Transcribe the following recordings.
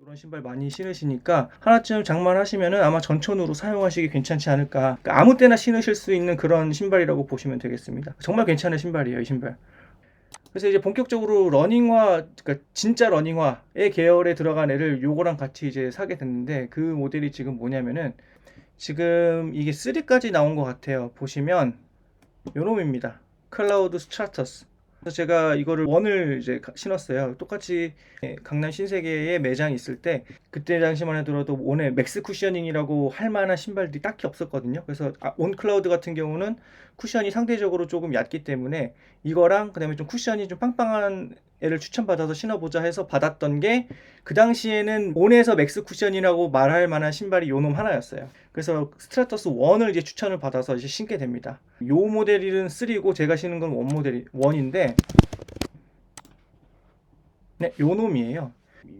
그런 신발 많이 신으시니까 하나쯤 장만하시면은 아마 전천후로 사용하시기 괜찮지 않을까. 그러니까 아무 때나 신으실 수 있는 그런 신발이라고 보시면 되겠습니다. 정말 괜찮은 신발이에요, 이 신발. 그래서 이제 본격적으로 러닝화, 그러니까 진짜 러닝화의 계열에 들어간 애를 요거랑 같이 이제 사게 됐는데, 그 모델이 지금 뭐냐면은 지금 이게 3까지 나온 것 같아요. 보시면 요 놈입니다. 클라우드 스트라터스. 그래서 제가 이거를 원을 이제 신었어요. 똑같이 강남 신세계에 매장이 있을 때 그때 당시만 해도 원에 맥스 쿠셔닝이라고 할 만한 신발들이 딱히 없었거든요. 그래서 온 클라우드 같은 경우는 쿠션이 상대적으로 조금 얕기 때문에 이거랑 그다음에 좀 쿠션이 좀 빵빵한 애를 추천받아서 신어보자 해서 받았던 게, 그 당시에는 온에서 맥스 쿠션이라고 말할 만한 신발이 요 놈 하나였어요. 그래서 스트라터스 1을 이제 추천을 받아서 이제 신게 됩니다. 요 모델은 3고 제가 신은 건 원 모델이 1인데, 네, 요 놈이에요.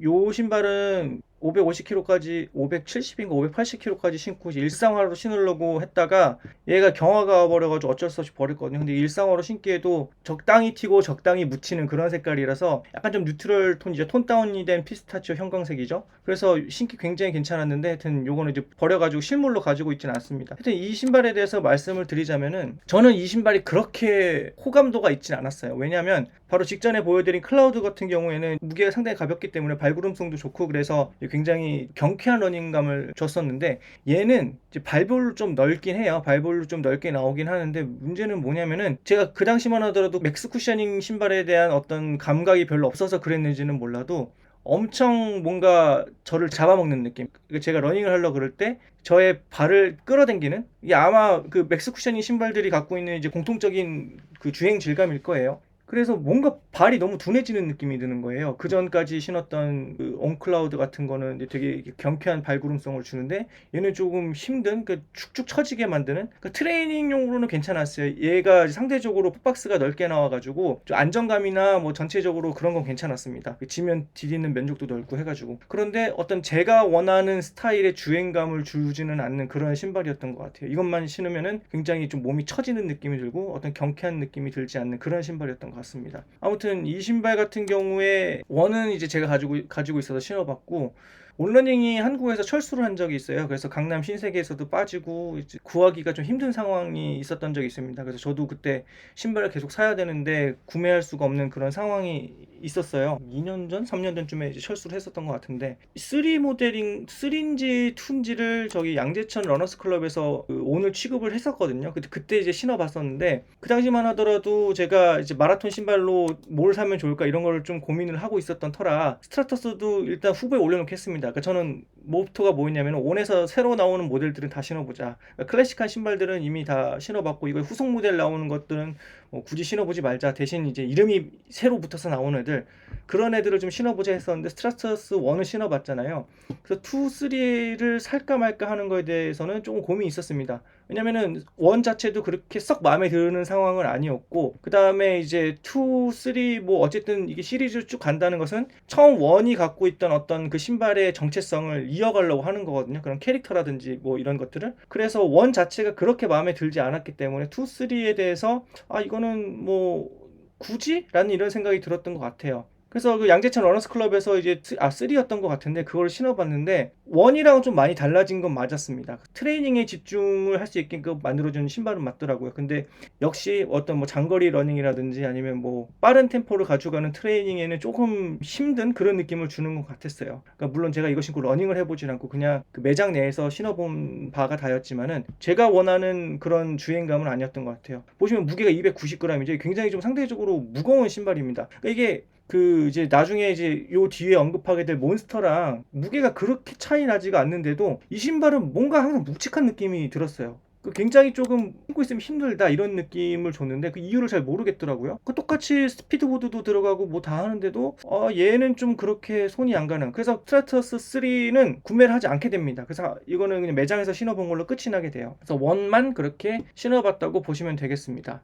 요 신발은 550kg까지, 570인가 580kg까지 신고 일상화로 신으려고 했다가 얘가 경화가 와버려가지고 어쩔 수 없이 버렸거든요. 근데 일상화로 신기에도 적당히 튀고 적당히 묻히는 그런 색깔이라서 약간 좀 뉴트럴 톤, 이제 톤 다운이 된 피스타치오 형광색이죠. 그래서 신기 굉장히 괜찮았는데, 하여튼 요거는 이제 버려가지고 실물로 가지고 있지는 않습니다. 하여튼 이 신발에 대해서 말씀을 드리자면은, 저는 이 신발이 그렇게 호감도가 있진 않았어요. 왜냐면 바로 직전에 보여드린 클라우드 같은 경우에는 무게가 상당히 가볍기 때문에 발구름성도 좋고 그래서 굉장히 경쾌한 러닝감을 줬었는데, 얘는 이제 발볼로 좀 넓긴 해요. 발볼로 좀 넓게 나오긴 하는데, 문제는 뭐냐면은 제가 그 당시만 하더라도 맥스 쿠셔닝 신발에 대한 어떤 감각이 별로 없어서 그랬는지는 몰라도 엄청 뭔가 저를 잡아먹는 느낌. 제가 러닝을 하려고 그럴 때 저의 발을 끌어당기는, 이게 아마 그 맥스 쿠셔닝 신발들이 갖고 있는 이제 공통적인 그 주행 질감일 거예요. 그래서 뭔가 발이 너무 둔해지는 느낌이 드는 거예요. 그 전까지 신었던 그 온클라우드 같은 거는 이제 되게 경쾌한 발구름성을 주는데, 얘는 조금 힘든, 그 축축 처지게 만드는, 그 트레이닝용으로는 괜찮았어요. 얘가 상대적으로 풋박스가 넓게 나와가지고 좀 안정감이나 뭐 전체적으로 그런 건 괜찮았습니다. 지면 디디는 면적도 넓고 해가지고. 그런데 어떤 제가 원하는 스타일의 주행감을 주지는 않는 그런 신발이었던 것 같아요. 이것만 신으면은 굉장히 좀 몸이 처지는 느낌이 들고 어떤 경쾌한 느낌이 들지 않는 그런 신발이었던 것 같아요. 같습니다. 아무튼 이 신발 같은 경우에 원은 이제 제가 가지고 있어서 신어봤고, 온러닝이 한국에서 철수를 한 적이 있어요. 그래서 강남 신세계에서도 빠지고 이제 구하기가 좀 힘든 상황이 있었던 적이 있습니다. 그래서 저도 그때 신발을 계속 사야 되는데 구매할 수가 없는 그런 상황이 있었어요. 2년 전, 3년 전쯤에 이제 철수를 했었던 것 같은데, 3 모델인 3인지 2인지를 저기 양재천 러너스 클럽에서 그 오늘 취급을 했었거든요. 그때 이제 신어봤었는데, 그 당시만 하더라도 제가 이제 마라톤 신발로 뭘 사면 좋을까 이런 걸 좀 고민을 하고 있었던 터라 스트라터스도 일단 후보에 올려놓겠습니다. 그러니까 저는 모토가 뭐였냐면, 온에서 새로 나오는 모델들은 다 신어보자. 그러니까 클래식한 신발들은 이미 다 신어봤고, 이거 후속 모델 나오는 것들은 굳이 신어보지 말자. 대신 이제 이름이 새로 붙어서 나오는 애들, 그런 애들을 좀 신어보자 했었는데, 스트라터스 1을 신어봤잖아요. 그래서 2, 3를 살까 말까 하는 거에 대해서는 조금 고민이 있었습니다. 왜냐면은 원 자체도 그렇게 썩 마음에 드는 상황은 아니었고, 그 다음에 이제 2, 3 뭐 어쨌든 이게 시리즈 쭉 간다는 것은 처음 원이 갖고 있던 어떤 그 신발의 정체성을 이어가려고 하는 거거든요. 그런 캐릭터라든지 뭐 이런 것들을. 그래서 원 자체가 그렇게 마음에 들지 않았기 때문에 2, 3에 대해서 이거는 뭐 굳이? 라는 이런 생각이 들었던 것 같아요. 그래서 그 양재천 러너스 클럽에서 이제 3였던 것 같은데 그걸 신어봤는데, 원이랑은 좀 많이 달라진 건 맞았습니다. 트레이닝에 집중을 할 수 있게끔 만들어주는 신발은 맞더라고요. 근데 역시 어떤 뭐 장거리 러닝이라든지 아니면 뭐 빠른 템포를 가져가는 트레이닝에는 조금 힘든 그런 느낌을 주는 것 같았어요. 그러니까 물론 제가 이거 신고 러닝을 해보진 않고 그냥 그 매장 내에서 신어본 바가 다였지만은 제가 원하는 그런 주행감은 아니었던 것 같아요. 보시면 무게가 290g이죠. 굉장히 좀 상대적으로 무거운 신발입니다. 그러니까 이게 그 이제 나중에 이제 요 뒤에 언급하게 될 몬스터랑 무게가 그렇게 차이 나지가 않는데도 이 신발은 뭔가 항상 묵직한 느낌이 들었어요. 굉장히 조금 신고 있으면 힘들다 이런 느낌을 줬는데 그 이유를 잘 모르겠더라고요. 똑같이 스피드보드도 들어가고 뭐 다 하는데도 얘는 좀 그렇게 손이 안 가는. 그래서 스트라터스 3는 구매를 하지 않게 됩니다. 그래서 이거는 그냥 매장에서 신어본 걸로 끝이 나게 돼요. 그래서 원만 그렇게 신어봤다고 보시면 되겠습니다.